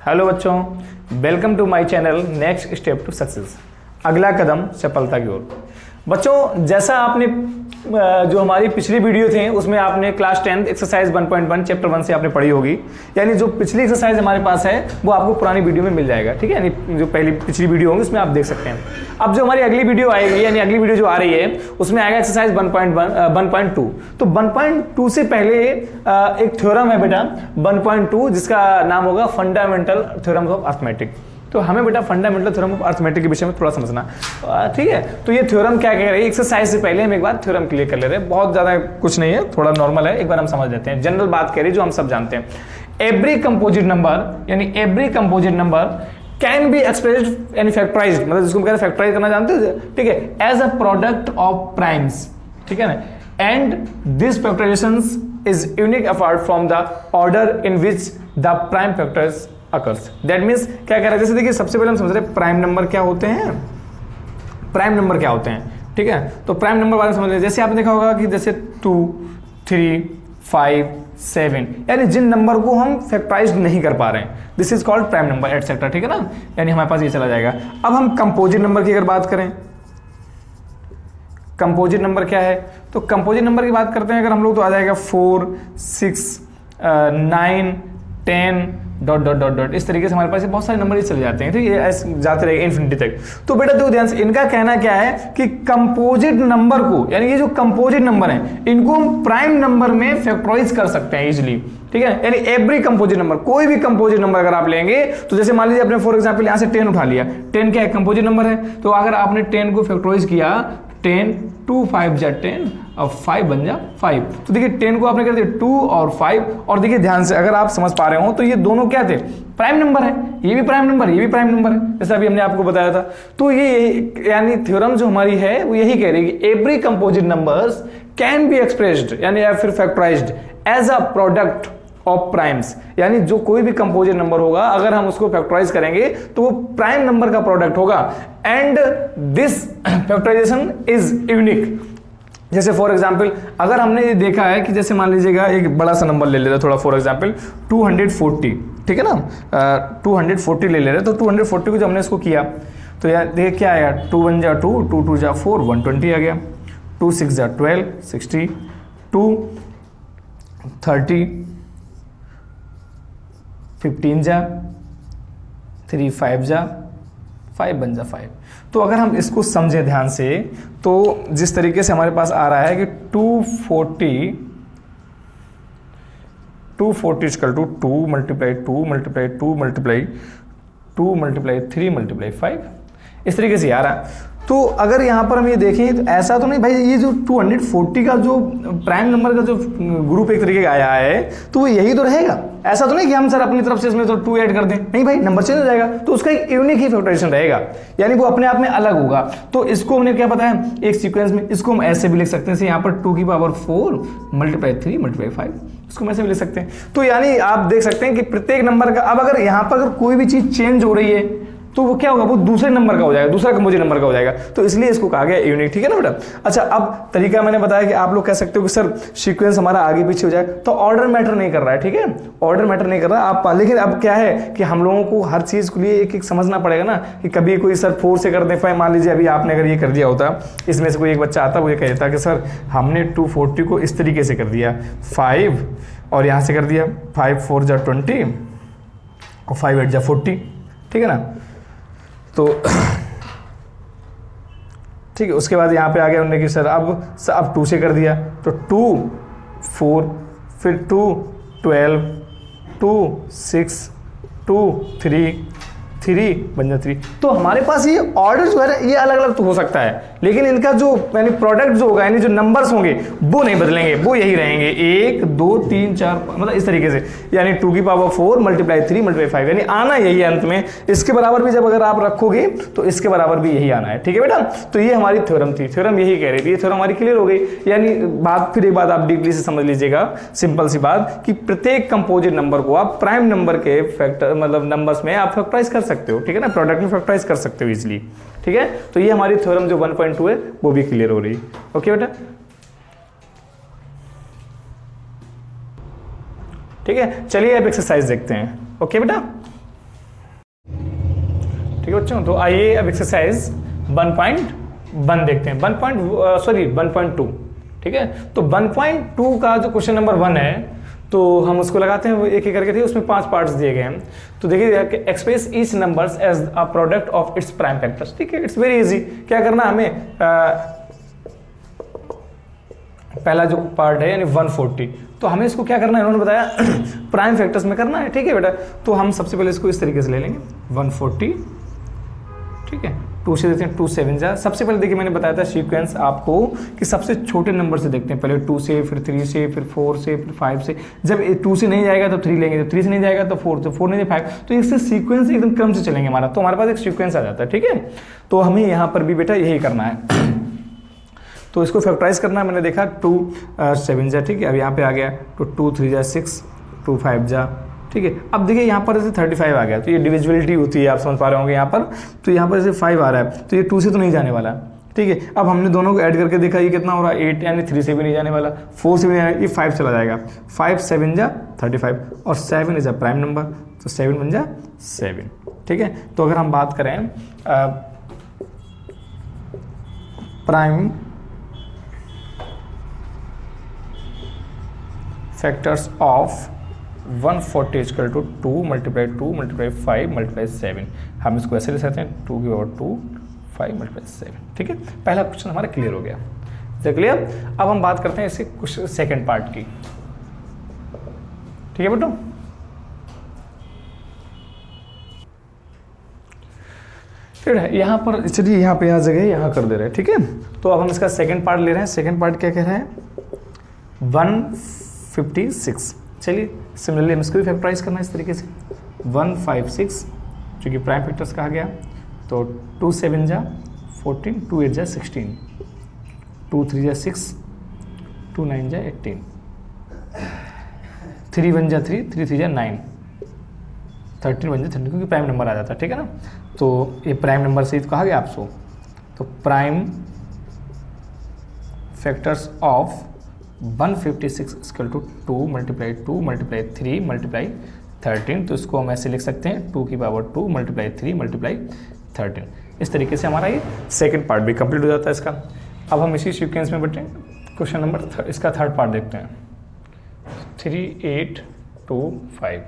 Hello बच्चों, welcome to my channel next step to success. अगला कदम सफलता की ओर। बच्चों, जैसा आपने जो हमारी पिछली वीडियो थी उसमें आपने क्लास 10 एक्सरसाइज 1.1 चैप्टर 1 से आपने पढ़ी होगी। यानी जो पिछली एक्सरसाइज हमारे पास है वो आपको पुरानी वीडियो में मिल जाएगा, ठीक है। यानी जो पिछली वीडियो होगी उसमें आप देख सकते हैं। अब जो हमारी अगली वीडियो आएगी, यानी अगली वीडियो जो आ रही है उसमें आएगा एक्सरसाइज 1.2। तो 1.2 से पहले एक थ्योरम है बेटा 1.2, जिसका नाम होगा फंडामेंटल थ्योरम ऑफ अर्थमेटिक। तो हमें बेटा फंडामेंटल थ्योरम ऑफ अर्थमेटिक के विषय में थोड़ा समझना, ठीक है। तो ये थ्योरम क्या कह रही है, एक्सरसाइज से पहले हम एक बार थ्योरम क्लियर कर ले रहे हैं। बहुत ज्यादा कुछ नहीं है, थोड़ा नॉर्मल है, एक बार हम समझ लेते हैं। जनरल बात कह रही है जो हम सब जानते हैं। एवरी कंपोजिट नंबर, यानी every composite number can be expressed यानी फैक्टराइज्ड, मतलब जिसको हम कहते हैं फैक्टराइज करना जानते हो, ठीक है, as a product of primes, ठीक है ना। And this factorization is unique apart from the order in which the prime factors occurs. That means क्या कह रहा है, जैसे देखिए सबसे पहले हम समझ रहे हैं प्राइम नंबर क्या होते हैं। प्राइम नंबर क्या होते हैं, ठीक है। तो प्राइम नंबर बारे में समझ लें। जैसे आपने देखा होगा कि जैसे 2, 3, 5, 7, यानी जिन नंबर को हम फैक्टराइज नहीं कर पा रहे हैं, this is called prime number etcetera, ठीक है ना। यानी हमारे पास ये चला जाएगा। अब हम कंपोजिट नंबर की अगर बात करें, कंपोजिट नंबर क्या है, तो कंपोजिट नंबर की बात करते हैं अगर हम लोग, तो आ जाएगा 4, 6, 9, 10 डॉट डॉट डॉट डॉट। इस तरीके से हमारे पास बहुत सारे नंबर चले जाते हैं, ठीक है, ऐसे जाते रहेंगे इन्फिनिटी तक। तो बेटा देखो ध्यान से, इनका कहना क्या है कि कंपोजिट नंबर को, यानी ये जो कंपोजिट नंबर है इनको हम प्राइम नंबर में फैक्टराइज कर सकते हैं इजीली, ठीक है। यानी एवरी कंपोजिट नंबर, कोई भी कंपोजिट नंबर अगर आप लेंगे, तो जैसे मान लीजिए आपने फॉर एग्जांपल यहां से 10 उठा लिया। 10 क्या है, कंपोजिट नंबर है। तो अगर आपने 10 को फैक्टराइज किया, 10 2 5 जा 10 और 5 बन जा 5। तो देखिए 10 को आपने कर दिया 2 और 5। और देखिए ध्यान से, अगर आप समझ पा रहे हो तो ये दोनों क्या थे, प्राइम नंबर है। ये भी प्राइम नंबर, ये भी प्राइम नंबर है, जैसा अभी हमने आपको बताया था। तो ये यानी थ्योरम जो हमारी है वो यही कह रही है कि every composite numbers can be expressed, यानी या फिर factorized as a product of primes. यानी जो कोई भी कंपोजिट नंबर होगा अगर हम उसको फैक्टराइज करेंगे तो वो प्राइम नंबर का प्रोडक्ट होगा। And this factorization is unique. जैसे फॉर एग्जांपल अगर हमने ये देखा है कि जैसे मान लीजिएगा एक बड़ा सा नंबर ले लेते हैं थोड़ा, फॉर एग्जांपल 240, ठीक है ना। 240 ले ले रहे, तो 240 को जब हमने इसको किया तो यार देखिए क्या आया, 2 1 जा 2, 2 2 जा 4, 120 आ गया। 2 6 जा 12, 60, 2 30, 15 जा 3, 5 जा 5 बन जा 5। तो अगर हम इसको समझें ध्यान से, तो जिस तरीके से हमारे पास आ रहा है कि 240 equal to 2 multiply 2 multiply 2 multiply 2 multiply 3 multiply 5, इस तरीके से आ रहा है। तो अगर यहाँ पर हम ये देखें तो ऐसा तो नहीं भाई, ये जो 240 का जो प्राइम नंबर का जो ग्रुप एक तरीके का आया है तो वो यही तो रहेगा। ऐसा तो नहीं कि हम सर अपनी तरफ से इसमें तो 2 ऐड कर दें, नहीं भाई, नंबर चेंज हो जाएगा। तो उसका एक यूनिक ही फैक्टराइजेशन रहेगा, यानी वो अपने आप में अलग होगा। तो इसको हमने क्या बताया, एक सीक्वेंस में इसको हम ऐसे भी लिख सकते हैं, यहाँ पर 2 की पावर 4 मल्टीप्लाई 3 मल्टीप्लाई 5, इसको हम ऐसे भी लिख सकते हैं। तो यानी आप देख सकते हैं कि प्रत्येक नंबर का, अब अगर यहाँ पर अगर कोई भी चीज चेंज हो रही है तो वो क्या होगा, वो दूसरे नंबर का हो जाएगा, दूसरा कंपोजिट नंबर का हो जाएगा। तो इसलिए इसको कहा गया यूनिक, ठीक है ना बेटा। अच्छा, अब तरीका मैंने बताया कि आप लोग कह सकते हो कि सर सीक्वेंस हमारा आगे पीछे हो जाए, तो ऑर्डर मैटर नहीं कर रहा है, ठीक है, ऑर्डर मैटर नहीं कर रहा आप। लेकिन अब क्या है कि हम लोगों को हर चीज के लिए एक एक समझना पड़ेगा ना, कि कभी कोई सर 4 से कर दे 5, मान लीजिए अभी आपने अगर ये कर दिया होता, इसमें से कोई एक बच्चा आता वो ये कह देता कि सर हमने 240 को इस तरीके से कर दिया 5, और यहाँ से कर दिया 5 4 जा 20 और 5 8 जा 40, ठीक है ना। तो ठीक है, उसके बाद यहाँ पे आ गया उन्होंने कि सर अब 2 से कर दिया, तो 2 4 फिर 2 12 2 6 2 3 बन जा 3। तो हमारे पास ये ऑर्डर जो है ना ये अलग अलग तो हो सकता है, लेकिन इनका जो यानी प्रोडक्ट जो होगा, यानी जो नंबर्स होंगे वो नहीं बदलेंगे, वो यही रहेंगे 1 2 3 4, मतलब इस तरीके से। यानी 2 की पावर 4 मल्टीप्लाई 3 मल्टीप्लाई 5, यानी आना यही है अंत में। इसके बराबर भी जब अगर आप रखोगे तो इसके बराबर भी यही आना है, ठीक है बेटा। तो ये हमारी थ्योरम थी, थ्योरम यही कह रही थी, ये थ्योरम हमारी क्लियर हो गई। यानी बात फिर एक बात आप डीपली से समझ लीजिएगा, सिंपल सी बात, कि प्रत्येक कंपोजिट नंबर को आप प्राइम नंबर के फैक्टर मतलब नंबर्स में आप फैक्टराइज कर सकते हो, ठीक है ना, प्रोडक्ट में फैक्टराइज कर सकते हो इजीली, ठीक है। तो ये हमारी थ्योरम जो 1.2 है वो भी क्लियर हो रही है। ओके बेटा, ठीक है। चलिए अब एक्सरसाइज देखते हैं। ओके बेटा, ठीक है बच्चों। तो आइए अब एक्सरसाइज 1.1 देखते हैं, 1.2, ठीक है। तो 1.2 का जो क्वेश्चन नंबर 1 है तो हम उसको लगाते हैं, वो एक एक करके थे, उसमें 5 पार्ट्स दिए गए हैं। तो देखिए, express each numbers as a product of its prime factors, ठीक है। It's very easy. क्या करना हमें, पहला जो पार्ट है यानी 140, तो हमें इसको क्या करना है, इन्होंने बताया प्राइम फैक्टर्स में करना है, ठीक है बेटा। तो हम सबसे पहले इसको इस तरीके से ले लेंगे 140, ठीक है। 2 से देखते हैं, 2 7 जा। सबसे पहले देखिए मैंने बताया था सीक्वेंस आपको कि सबसे छोटे नंबर से देखते हैं, पहले 2 से, फिर 3 से, फिर 4 से, फिर 5 से। जब 2 से नहीं जाएगा तो 3 लेंगे, जब 3 से नहीं जाएगा तो 4, तो 4 नहीं 5, तो इससे सीक्वेंस एकदम क्रम से चलेंगे हमारा, तो हमारे पास एक सीक्वेंस आ जाता है, ठीक है। तो हमें यहाँ पर भी बेटा यही करना है। तो इसको फैक्टराइज करना है, मैंने देखा 2 7 जा, ठीक है। अब यहाँ पे आ गया तो 2 3 जा 6, 2 5 जा, ठीक है। अब देखिए यहाँ पर जैसे 35 आ गया, तो ये डिविजिबिलिटी होती है, आप समझ पा रहे होंगे यहाँ पर। तो यहाँ पर जैसे 5 आ रहा है, तो ये 2 से तो नहीं जाने वाला, ठीक है। अब हमने दोनों को ऐड करके देखा, ये कितना हो रहा है 8, यानी 3 से भी नहीं जाने वाला, 4 से भी नहीं जाने, ये 5 चला जाएगा। 5 7 जा 35, और 7 इज अ प्राइम नंबर, तो 7 बन जा 7, ठीक है। तो अगर हम बात करें prime factors of 140 equal to 2 multiply 2 multiply 5 multiply 7, हम इसको ऐसे ले सकते हैं 2 की पावर 2 5 मल्टीप्लाई 7, ठीक है। पहला क्वेश्चन हमारा क्लियर हो गया, क्लियर। अब हम बात करते हैं इसके कुछ सेकंड पार्ट की, ठीक है बेटो। फिर यहाँ पर चलिए, यहाँ पे यहाँ जगह यहाँ कर दे रहे हैं, ठीक है। तो अब हम इसका सेकंड पार्ट ले रहे हैं। सेकंड पार्ट क्या कह रहे हैं, 156। चलिए सिमिलरली हम इसको भी फैक्टराइज करना है इस तरीके से, 156 जो कि प्राइम फैक्टर्स कहा गया। तो 2 7 जा 14, 2 8 जा 16, 2 3 जा 6, 2 9 जा 18, 3 1 जा 3, 3 3 जा 9, 13 1 जा 13, क्योंकि प्राइम नंबर आ जाता है, ठीक है ना। तो ये प्राइम नंबर से कहा गया आपको। तो prime factors of 156 equal to 2 multiply 2 multiply 3 multiply 13, तो इसको हम ऐसे लिख सकते हैं 2 की पावर 2 मल्टीप्लाई 3 मल्टीप्लाई 13। इस तरीके से हमारा ये सेकंड पार्ट भी कंप्लीट हो जाता है इसका। अब हम इसी सीक्वेंस में बटे क्वेश्चन नंबर इसका थर्ड पार्ट देखते हैं, 3 8 2 5।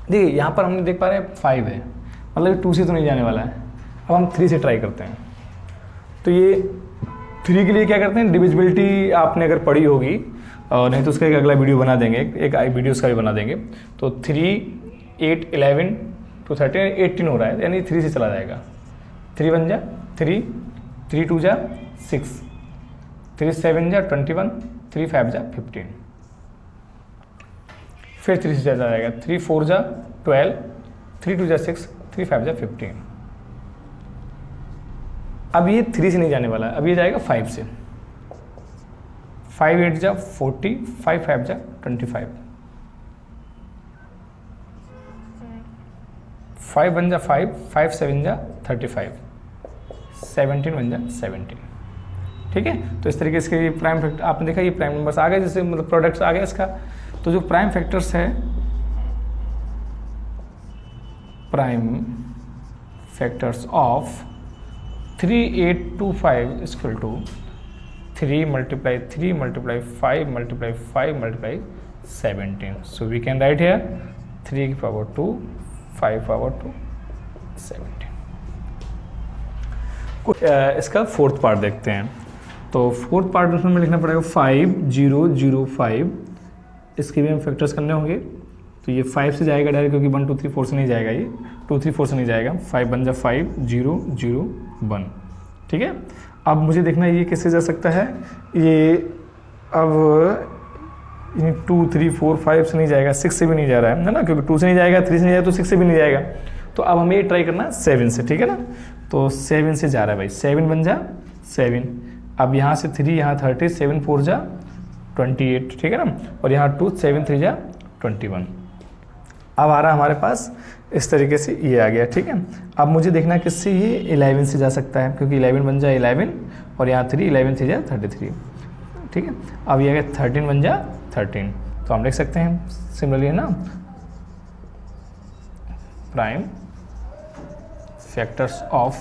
देखिए यहाँ पर हमने देख पा रहे हैं 5 है, मतलब 2 से तो नहीं जाने वाला है। अब हम 3 से ट्राई करते हैं। तो ये 3 के लिए क्या करते हैं, डिविजिबिलिटी आपने अगर पढ़ी होगी, और नहीं तो उसका एक अगला वीडियो बना देंगे, एक वीडियो उसका भी बना देंगे। तो 3 8 11 तो 13 18 हो रहा है, यानी 3 से चला जाएगा। 3 1 जा 3, 3 2 जा 6, 3 7 जा 21, 3 5 जा 15, फिर 3 से चला जाएगा। 3 4 जा 12, 3 2 जा 6, 3 5 जा 15। अब ये 3 से नहीं जाने वाला है, अब ये जाएगा 5 से। 5 8 जा 40, 5 5 जा 25, 5 1 जा 5, 5 7 जा 35, 17 1 जा 17, ठीक है। तो इस तरीके से प्राइम फैक्टर आपने देखा, ये प्राइम नंबर्स आ गए, जैसे मतलब प्रोडक्ट्स आ गया इसका। तो जो प्राइम फैक्टर्स है, prime factors of 3 8 2 5 is equal to 3 multiply 3 multiply 5 multiply 5 multiply 17। So we can write here 3 की पावर 2, 5 पावर 2, 17। इसका फोर्थ पार्ट देखते हैं। तो फोर्थ पार्ट में लिखना पड़ेगा 5 0 0 5। इसके भी हम फैक्टर्स करने होंगे। तो ये 5 से जाएगा डायरेक्ट, क्योंकि 1 2 3 4 से नहीं जाएगा, ये 2 3 4 से नहीं जाएगा। 5 बन जा 5 0 0 1, ठीक है। अब मुझे देखना है ये कैसे जा सकता है। ये अब 2 3 4 5 से नहीं जाएगा, 6 से भी नहीं जा रहा है ना, क्योंकि 2 से नहीं जाएगा, 3 से नहीं जाएगा, तो 6 से भी नहीं जाएगा। तो अब हमें ये ट्राई करना है 7 से, ठीक है ना। तो 7 से जा रहा है भाई, 7 बन जा 7। अब यहाँ से 3 यहाँ 30, 7 4 जा 28, ठीक है ना। और यहाँ 2 7 3 जा 21। अब आ रहा है हमारे पास इस तरीके से ये आ गया, ठीक है। अब मुझे देखना है किससे, ये 11 से जा सकता है, क्योंकि 11 बन जा 11, और यहाँ 3 11 3 जा 33, ठीक है। अब ये आ गया 13 बन जा 13। तो हम लिख सकते हैं सिमिलरली, है ना, prime factors of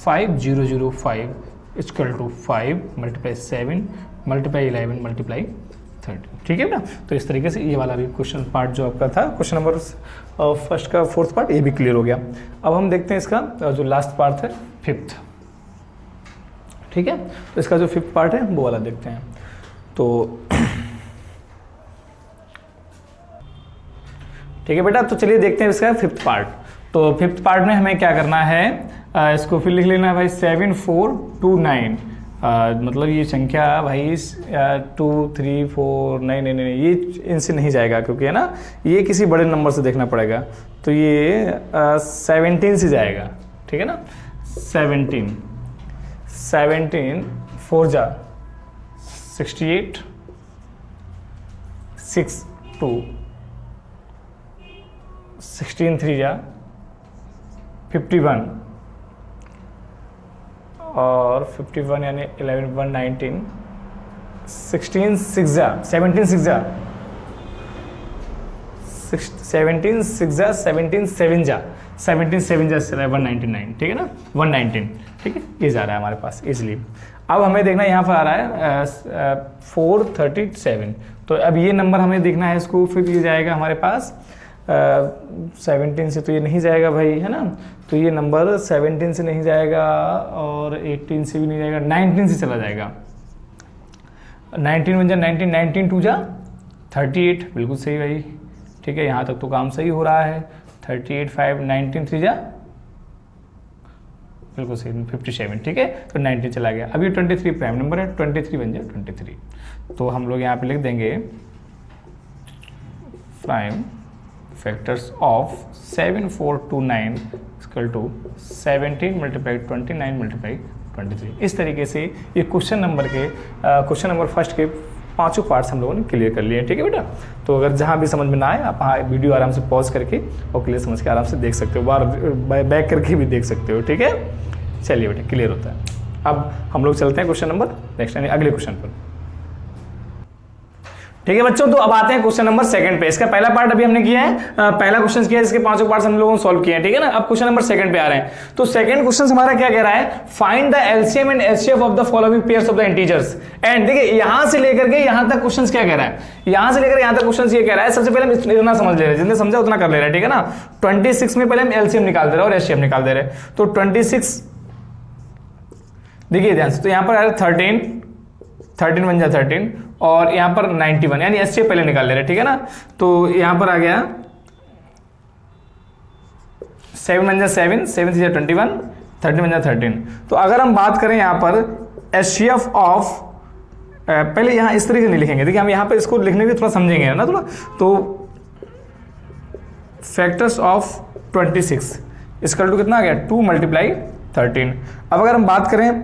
5005 equal to 5 multiply 7 multiply 11 multiply 30, ठीक है ना। तो इस तरीके से ये वाला भी क्वेश्चन पार्ट जो आपका था क्वेश्चन नंबर फर्स्ट का फोर्थ पार्ट, ये भी क्लियर हो गया। अब हम देखते हैं इसका जो लास्ट पार्ट है फिफ्थ, ठीक है। तो इसका जो फिफ्थ पार्ट है वो वाला देखते हैं। तो ठीक है बेटा, तो चलिए देखते हैं इसका फिफ्थ पार्ट। तो फिफ्थ पार्ट में हमें क्या करना है, इसको फिर लिख लेना है भाई 7429। मतलब ये संख्या भाई 2 3 4 नहीं, ये इनसे नहीं जाएगा क्योंकि है ना, ये किसी बड़े नंबर से देखना पड़ेगा। तो ये 17 से जाएगा, ठीक है ना। 17 4 जा 68 6 2 16 3 जा 51 और 51 यानी 11 1 19 16 6 जा 17 6 जा 17 6 जा 17 7 जा 17 7 जा 199, ठीक है ना, 119, ठीक है। ये जा रहा है हमारे पास इजली। अब हमें देखना यहाँ पर आ रहा है 437। तो अब ये नंबर हमें देखना है इसको, फिर ये जाएगा हमारे पास 17 से तो ये नहीं जाएगा भाई, है ना। तो ये नंबर 17 से नहीं जाएगा और 18 से भी नहीं जाएगा, 19 से चला जाएगा। 19 1 जा 19, 19 2 जा 38, बिल्कुल सही भाई, ठीक है। यहाँ तक तो काम सही हो रहा है। 38 5 19 3 जा बिल्कुल सही 57, ठीक है। तो 19 चला गया। अभी 23 प्राइम नंबर है, 23 बन जाए 23। तो हम लोग यहाँ पे लिख देंगे prime factors of 7429 equal to 17 multiply 29 multiply 23। इस तरीके से ये क्वेश्चन नंबर फर्स्ट के पांचों पार्ट्स हम लोगों ने क्लियर कर लिए हैं, ठीक है बेटा। तो अगर जहाँ भी समझ में ना आए, आप वीडियो आराम से पॉज करके और क्लियर समझ के आराम से देख सकते हो, बार बैक करके भी देख सकते हो, ठीक है। चलिए बेटा, क्लियर होता है। अब हम लोग चलते हैं क्वेश्चन नंबर नेक्स्ट यानी अगले क्वेश्चन पर, ठीक है बच्चों। तो अब आते हैं क्वेश्चन नंबर सेकंड पे। इसका पहला पार्ट अभी हमने किया है, पहला क्वेश्चन किया है, इसके पांचों पार्ट्स हम लोगों ने सॉल्व किए हैं, ठीक है ना। अब क्वेश्चन नंबर सेकंड पे आ रहे हैं। तो सेकंड क्वेश्चन हमारा क्या कह रहा है, find the LCM and HCF of the following pairs of the integers. And देखिए यहां से लेकर के यहां तक क्वेश्चन क्या कह रहा है, यहां से लेकर यहां तक क्वेश्चन ये कह रहा है। सबसे पहले हम इतना समझ ले रहे हैं, जितने समझा उतना कर ले रहे हैं, ठीक है ना। 26 में पहले हम एलसीएम निकाल दे रहे हैं और एचसीएफ निकाल दे रहे हैं। तो 26 देखिए ध्यान से, तो यहां पर आ रहा है 13 बन जाए 13 और यहां पर 91 यानी एचसीएफ पहले निकाल ले रहे, ठीक है ना। तो यहां पर आ गया 7 बन जाए 7 7 से 21 13 बन जाए 13। तो अगर हम बात करें यहां पर एचसीएफ ऑफ, पहले यहां इस तरीके से नहीं लिखेंगे, देखिए हम यहां पर इसको लिखने के थोड़ा समझेंगे ना थोड़ा। तो फैक्टर्स ऑफ 26 इसका टू कितना आ गया 2 मल्टीप्लाई 13। अब अगर हम बात करें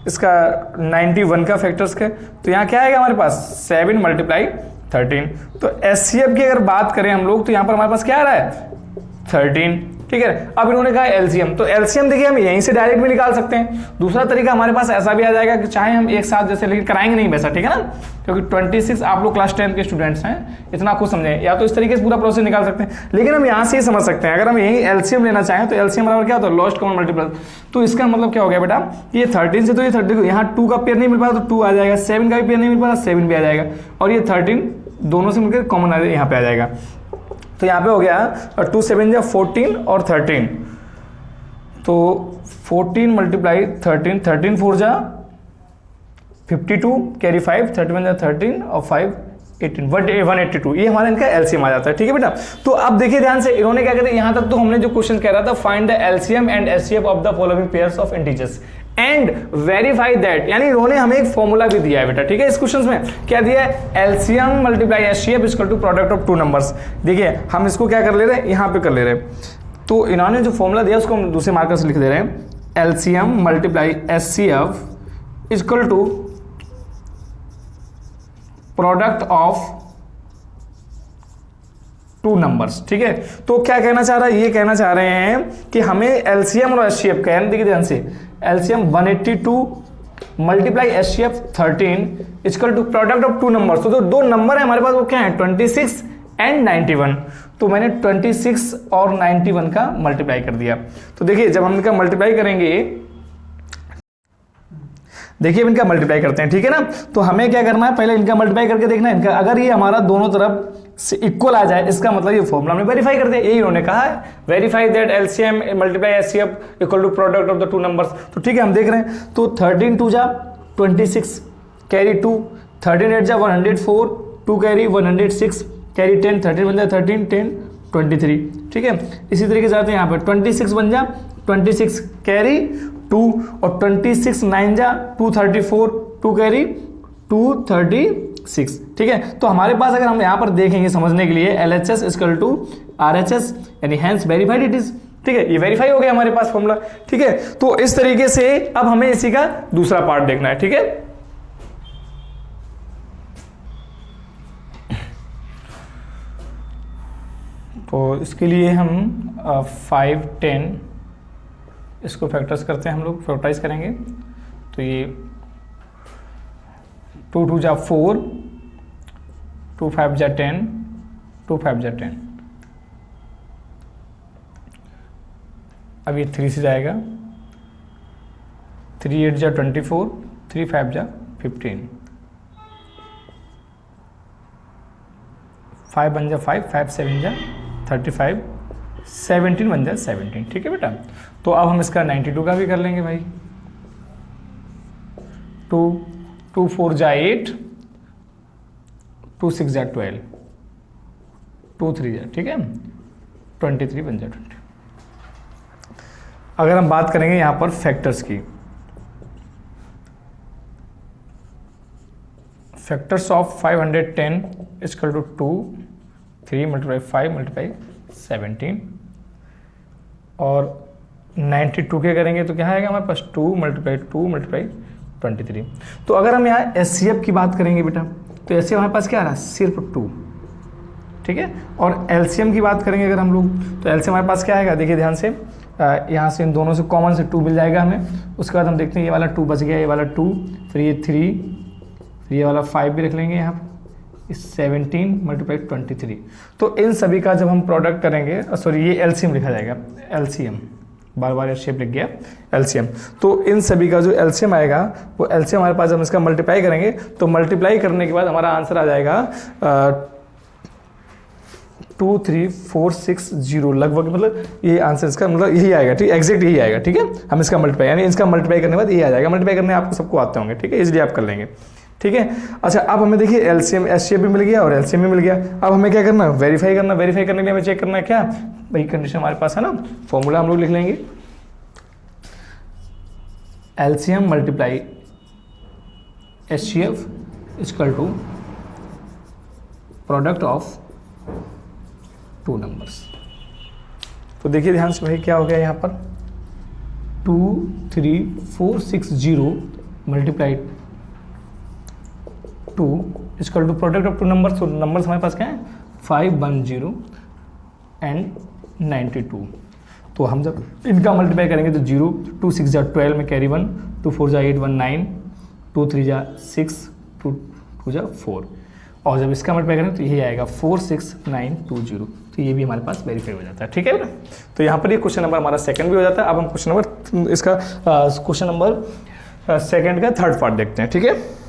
इसका 91 का फैक्टर्स के, तो यहाँ क्या आएगा हमारे पास 7 मल्टीप्लाई 13। तो एचसीएफ की अगर बात करें हम लोग, तो यहाँ पर हमारे पास क्या आ रहा है 13, ठीक है। अब इन्होंने कहा एलसीएम, तो एलसीएम देखिए हम यहीं से डायरेक्ट भी निकाल सकते हैं। दूसरा तरीका हमारे पास ऐसा भी आ जाएगा कि चाहे हम एक साथ जैसे, लेकिन कराएंगे नहीं वैसा, ठीक है ना, क्योंकि 26 आप लोग क्लास 10 के स्टूडेंट्स हैं, इतना खुद समझें। या तो इस तरीके से पूरा प्रोसेस निकाल सकते हैं, लेकिन हम यहाँ से ही समझ सकते हैं। अगर हम यही एलसीएम लेना चाहें तो एलसीएम बराबर क्या होता है, लॉस्ट कॉमन मल्टीपल। तो इसका मतलब क्या हो गया बेटा, ये 13 से तो ये 30, यहाँ 2 का पेयर नहीं मिल पाया तो 2 आ जाएगा, 7 का भी पेयर नहीं मिल पाया 7 भी आ जाएगा, और ये 13 दोनों से मिलकर कॉमन यहाँ पे आ जाएगा। तो यहाँ पे हो गया 2 7 जा 14 और 13। तो 14 मल्टीप्लाई 13, 13 4 जा 52 कैरी 5, 31 जा 13 और 5 18 182। ये हमारा इनका एलसीएम आ जाता है, ठीक है बेटा। तो अब देखिए ध्यान से, इन्होंने क्या कहते हैं, यहां तक तो हमने जो क्वेश्चन कह रहा था, find the LCM and HCF of the following pairs of integers and verify that, यानी इन्होंने हमें एक फॉर्मूला भी दिया है बेटा, ठीक है। इस क्वेश्चन में क्या दिया है, LCM multiply HCF equal to product of 2 numbers. देखिए हम इसको क्या कर ले रहे हैं, यहां पे कर ले रहे हैं। तो इन्होंने जो फॉर्मूला दिया उसको हम दूसरे मार्कर से लिख दे रहे हैं, LCM multiply HCF equal to product of 2 numbers, ठीक है। तो क्या कहना चाह रहा है, ये कहना चाह रहे हैं कि हमें एलसीएम और एचसीएफ का, यानी देखिए ध्यान से, LCM 182 multiply HCF 13 equal to product of 2 numbers. तो जो 2 नंबर है हमारे पास वो क्या है 26 एंड 91। तो मैंने 26 और 91 का मल्टीप्लाई कर दिया। तो देखिए जब हम इनका मल्टीप्लाई करेंगे, देखिए इनका मल्टीप्लाई करते हैं, ठीक है ना। तो हमें क्या करना है, पहले इनका मल्टीप्लाई करके देखना है इनका, अगर ये हमारा दोनों तरफ से इक्वल आ जाए, इसका मतलब ये फॉर्मूला हमने वेरीफाई कर दिया। यही उन्होंने कहा है, verify that LCM multiply HCF equal to product of the two numbers. तो ठीक है, हम देख रहे हैं। तो 13 2 जा 26 कैरी 2, 13 8 जा 104, 2 कैरी 106 कैरी 10, 13 बन जा 13 10 23, ठीक है। इसी तरीके से आते हैं यहाँ पे 26 बन जा 26 कैरी 2 और 26 9 जा 234, 2 कैरी 236, ठीक है। तो हमारे पास अगर हम यहाँ पर देखेंगे समझने के लिए LHS इक्वल टू RHS यानी हैंस वेरीफाइड इट इज, ठीक है। ये वेरीफाई हो गया हमारे पास फॉर्मूला, ठीक है। तो इस तरीके से अब हमें इसी का दूसरा पार्ट देखना है, ठीक है। तो इसके लिए हम 5 10 इसको फैक्टर्स करते हैं, हम लोग फैक्टराइज करेंगे। तो ये 2 2 जा 4, 2 5 जा 10, 2 5 जा 10, अब ये 3 से जाएगा, 3 8 जा 24, 3 5 जा 15, 5 बन जा 5, 5 7 जा 35, 17 बन जा 17, ठीक है बेटा। तो अब हम इसका 92 का भी कर लेंगे भाई। 2 2 4 जा 8, 2 6 जा 12, 2 3 जा, ठीक है 23 बन जा 20। अगर हम बात करेंगे यहां पर फैक्टर्स की, factors of 510 equal to 2 3 multiply 5 multiply 17 और 92 के करेंगे तो क्या आएगा हमारे पास 2 मल्टीप्लाई 2 मल्टीप्लाई 23। तो अगर हम यहाँ एचसीएफ की बात करेंगे बेटा, तो एचसीएफ हमारे पास क्या आ रहा है, सिर्फ 2, ठीक है। और एलसीएम की बात करेंगे अगर हम लोग, तो एलसीएम हमारे पास क्या आएगा, देखिए ध्यान से, यहाँ से इन दोनों से कॉमन से 2 मिल जाएगा हमें। उसके बाद हम देखते हैं ये वाला 2 बच गया, ये वाला 2, फिर ये 3, फिर ये वाला 5 भी रख लेंगे यहाँ पर, 17 मल्टीप्लाई 23। तो इन सभी का जब हम प्रोडक्ट करेंगे, सॉरी ये एलसीएम लिखा जाएगा, एलसीएम बार बार शेप लिख गया एलसीएम। तो इन सभी का जो एलसीएम आएगा वो एलसीएम हमारे पास, हम इसका मल्टीप्लाई करेंगे तो मल्टीप्लाई करने के बाद हमारा आंसर आ जाएगा 23460 लगभग, मतलब ये आंसर इसका मतलब यही आएगा, ठीक है, एग्जैक्ट यही आएगा, ठीक है। हम इसका मल्टीप्लाई यानी इसका मल्टीप्लाई करने के बाद यही आ जाएगा। मल्टीप्लाई करने आपको सबको आते होंगे, ठीक है, इसलिए आप कर लेंगे, ठीक है। अच्छा, अब हमें देखिए एलसीएम एचसीएफ भी मिल गया और एलसीएम भी मिल गया। अब हमें क्या करना, वेरीफाई करना। वेरीफाई करने के लिए हमें चेक करना है क्या, वही कंडीशन हमारे पास है ना, फॉर्मूला हम लोग लिख लेंगे, LCM multiply HCF equal to product of 2 numbers. तो देखिए ध्यान से भाई क्या हो गया यहाँ पर, 23460 multiply 2 equal to product of 2 numbers. तो नंबर्स हमारे पास क्या है, 510 एंड 92। तो हम जब इनका मल्टीप्लाई करेंगे तो 0, 2 6 जा 12 में कैरी 1, 2 4 जा 8 1 9, 2 3 जा 6, 2 2 जा 4, और जब इसका मल्टीप्लाई करेंगे तो यही आएगा 46920। तो ये भी हमारे पास वेरीफाई हो जाता है, ठीक है। तो यहाँ पर ये क्वेश्चन नंबर हमारा सेकंड भी हो जाता है। अब हम क्वेश्चन नंबर इसका क्वेश्चन नंबर सेकंड का थर्ड पार्ट देखते हैं, ठीक है।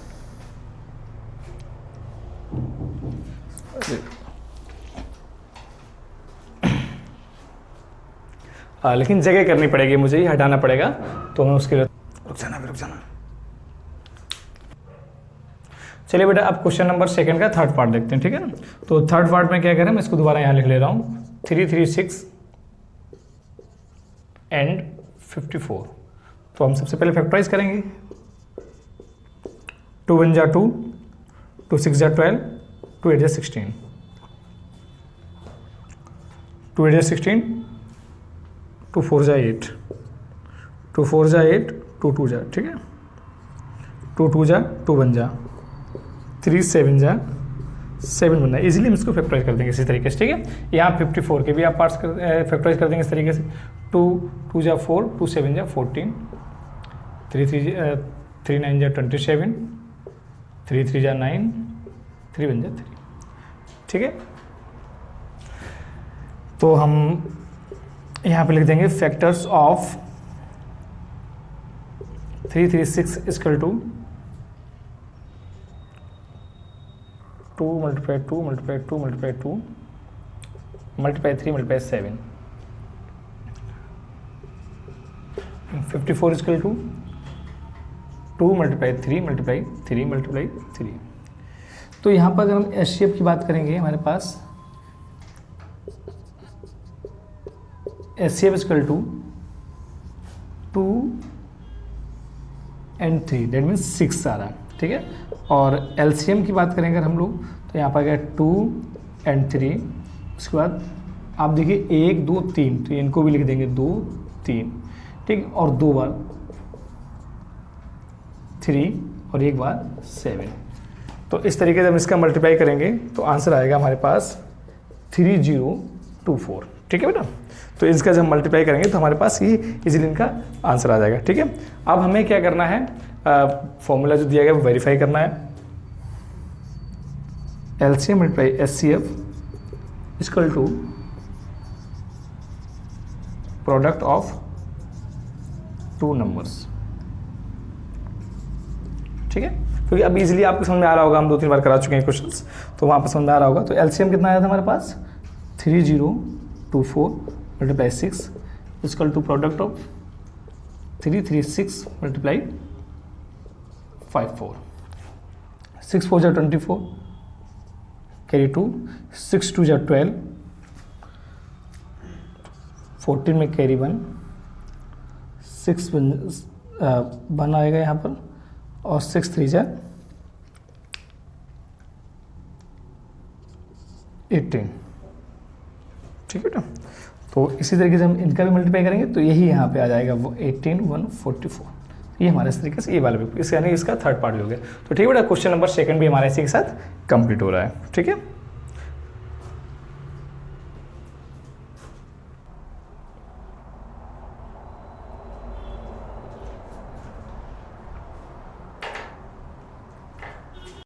लेकिन जगह करनी पड़ेगी मुझे, ये हटाना पड़ेगा, तो मैं उसके लिए रुक जाना। चलिए बेटा, अब क्वेश्चन नंबर सेकंड का थर्ड पार्ट देखते हैं, ठीक है ना। तो थर्ड पार्ट में क्या करें, मैं इसको दोबारा यहाँ लिख ले रहा हूँ, 336 एंड 54। तो हम सबसे पहले फैक्टराइज करेंगे, 2 1 जा 2, 2 6 जा 12, 2 8 जा 16, 2 8 जा 16, 2 4 जा 8, 2 4 जा 8, 2 2 जा, ठीक है, 2 2 जा 2 1 जा 3 7 जा 7 बनना है। इजीली हम इसको फैक्टराइज कर देंगे इसी तरीके से, ठीक है। यहाँ 54 के भी आप पार्ट्स फैक्टराइज कर देंगे इस तरीके से, 2 2 जा 4, 2 7 जा 14, 3 9 जा 27, 3 3 जा 9, 3 1 जा 3, ठीक है। तो हम यहाँ पे लिख देंगे factors of 336 equal to 2 multiply 2 multiply 2 multiply 2 multiply 3 multiply 7 54 equal to 2 multiply 3 multiply 3 multiply 3। तो यहाँ पर अगर हम एचसीएफ की बात करेंगे, हमारे पास HCF equal to 2 and 3, that means 6 आ रहा है, ठीक है। और एलसीएम की बात करेंगे अगर हम लोग, तो यहाँ पर गया 2 and 3, उसके बाद आप देखिए 1 2 3, तो इनको भी लिख देंगे 2 3, ठीक, और 2 बार 3 और 1 बार 7। तो इस तरीके से हम इसका मल्टीप्लाई करेंगे तो आंसर आएगा हमारे पास 3024, ठीक है बेटा। तो इसका जब हम मल्टीप्लाई करेंगे तो हमारे पास ये इजीली इनका आंसर आ जाएगा, ठीक है। अब हमें क्या करना है, फॉर्मूला जो दिया गया वो वेरीफाई करना है। LCM multiply HCF equal to product of 2 numbers, ठीक है। क्योंकि अब इजीली आपको समझ में आ रहा होगा, हम 2-3 बार करा चुके हैं क्वेश्चंस, तो वहाँ पर समझ में आ रहा होगा। तो एलसीएम कितना आया था हमारे पास 3024 multiply 6 equal to product of 336 multiply 54, 6 4 24, carry 2, 6 2 12, 14 में कैरी 1, 6 1 आएगा यहाँ पर, और 6 3 18, ठीक है बेटा। तो इसी तरीके से हम इनका भी मल्टीप्लाई करेंगे तो यही यहाँ पे आ जाएगा वो 18 144। ये हमारे इस तरीके से ये वाला भी, इस यानी इसका थर्ड पार्ट हो गया। तो ठीक है बेटा, क्वेश्चन नंबर 2 भी हमारे इसी के साथ कंप्लीट हो रहा है, ठीक है।